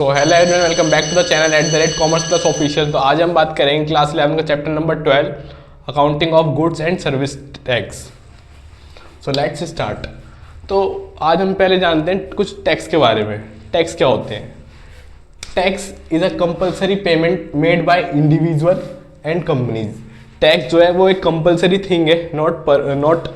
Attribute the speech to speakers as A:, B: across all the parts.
A: तो hello everyone, welcome back to the channel @commerce plus official. तो आज हम बात करेंगे क्लास 11 का chapter number 12 accounting of goods and service tax. So let's start. तो आज हम पहले जानते हैं कुछ टैक्स के बारे में। टैक्स क्या होते हैं? Tax is a compulsory payment made by individual and companies. Tax जो है वो एक कंपलसरी थिंग है, नॉट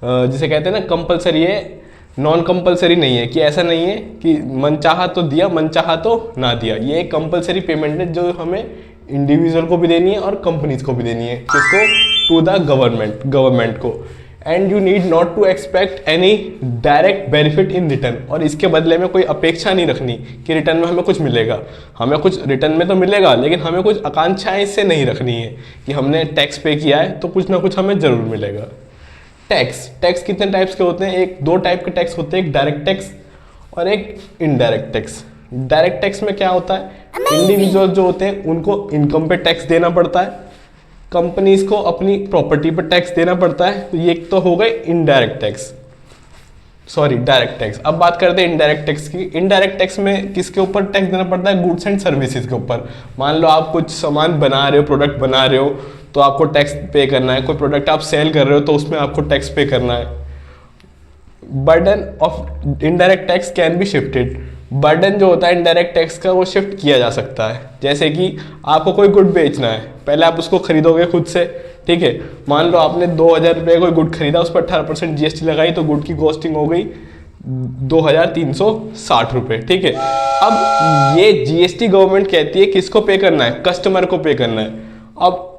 A: जिसे कहते हैं ना कंपलसरी है, नॉन कंपलसरी नहीं है। कि ऐसा नहीं है कि मन चाहा तो दिया, मन चाहा तो ना दिया। ये एक कंपलसरी पेमेंट है जो हमें इंडिविजुअल को भी देनी है और कंपनीज को भी देनी है। किसको? टू द गवर्नमेंट को। And you need not to expect any direct benefit in return. और इसके बदले में कोई अपेक्षा नहीं रखनी कि रिटर्न में हमें कुछ मिलेगा। हमें कुछ रिटर्न में तो मिलेगा, लेकिन हमें कुछ आकांक्षाएं इससे नहीं रखनी है कि हमने टैक्स पे किया है तो कुछ ना कुछ हमें जरूर मिलेगा। टैक्स कितने टाइप्स के होते हैं? दो टाइप के टैक्स होते हैं, एक डायरेक्ट टैक्स और एक इनडायरेक्ट टैक्स। डायरेक्ट टैक्स में क्या होता है? इंडिविजुअल जो होते हैं उनको इनकम पे टैक्स देना पड़ता है, कंपनीज को अपनी प्रॉपर्टी पर टैक्स देना पड़ता है। तो ये तो हो गए इनडायरेक्ट टैक्स, डायरेक्ट टैक्स। अब बात करते हैं इनडायरेक्ट टैक्स की। इनडायरेक्ट टैक्स में किसके ऊपर टैक्स देना पड़ता है? गुड्स एंड सर्विसेज के ऊपर। मान लो आप कुछ सामान बना रहे हो, प्रोडक्ट बना रहे हो, तो आपको टैक्स पे करना है। कोई प्रोडक्ट आप सेल कर रहे हो तो उसमें आपको टैक्स पे करना है। Burden of indirect tax can be shifted. Burden जो होता है इनडायरेक्ट टैक्स का, वो शिफ्ट किया जा सकता है। जैसे कि आपको कोई गुड बेचना है, पहले आप उसको खरीदोगे खुद से, ठीक है। मान लो आपने 2000 रुपये कोई गुड खरीदा, उस पर 18% GST लगाई, तो गुड की कॉस्टिंग हो गई 2360 रुपये, ठीक है। अब ये GST गवर्नमेंट कहती है किसको पे करना है? कस्टमर को पे करना है। अब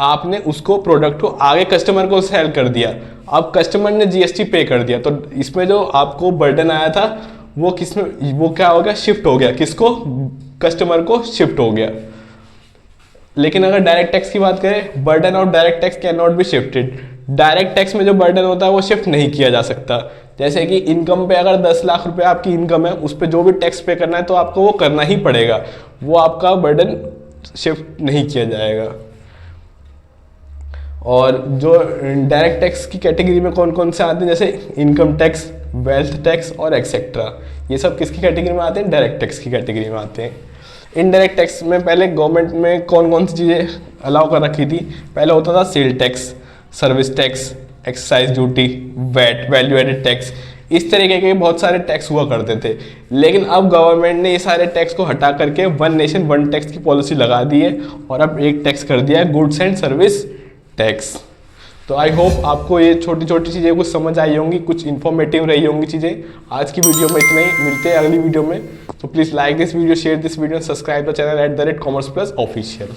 A: आपने उसको प्रोडक्ट को आगे कस्टमर को सेल कर दिया, अब कस्टमर ने GST पे कर दिया, तो इसमें जो आपको बर्डन आया था वो किसमें, वो क्या हो गया? शिफ्ट हो गया। किसको? कस्टमर को शिफ्ट हो गया। लेकिन अगर डायरेक्ट टैक्स की बात करें, burden of direct tax can not be shifted. Direct tax में जो बर्डन होता है वो शिफ्ट नहीं किया जा सकता। जैसे कि इनकम पे अगर 10 लाख रुपए आपकी इनकम है, उस पर जो भी टैक्स पे करना है तो आपको वो करना ही पड़ेगा, वो आपका बर्डन शिफ्ट नहीं किया जाएगा। और जो डायरेक्ट टैक्स की कैटेगरी में कौन कौन से आते हैं, जैसे इनकम टैक्स, वेल्थ टैक्स और एक्सेट्रा, ये सब किसकी कैटेगरी में आते हैं? डायरेक्ट टैक्स की कैटेगरी में आते हैं। इनडायरेक्ट टैक्स में पहले गवर्नमेंट में कौन कौन सी चीज़ें अलाउ कर रखी थी? पहले होता था sale tax, service tax, excise duty, VAT, value added tax. इस तरीके के बहुत सारे टैक्स हुआ करते थे। लेकिन अब गवर्नमेंट ने ये सारे टैक्स को हटा करके वन नेशन वन टैक्स की पॉलिसी लगा दी है, और अब एक टैक्स कर दिया है, गुड्स एंड सर्विस टैक्स। तो आई होप आपको ये छोटी छोटी चीज़ें कुछ समझ आई होंगी, कुछ इन्फॉर्मेटिव रही होंगी चीज़ें। आज की वीडियो में इतना ही, मिलते हैं अगली वीडियो में। तो please like this video, share this video, subscribe the channel @commerce plus official.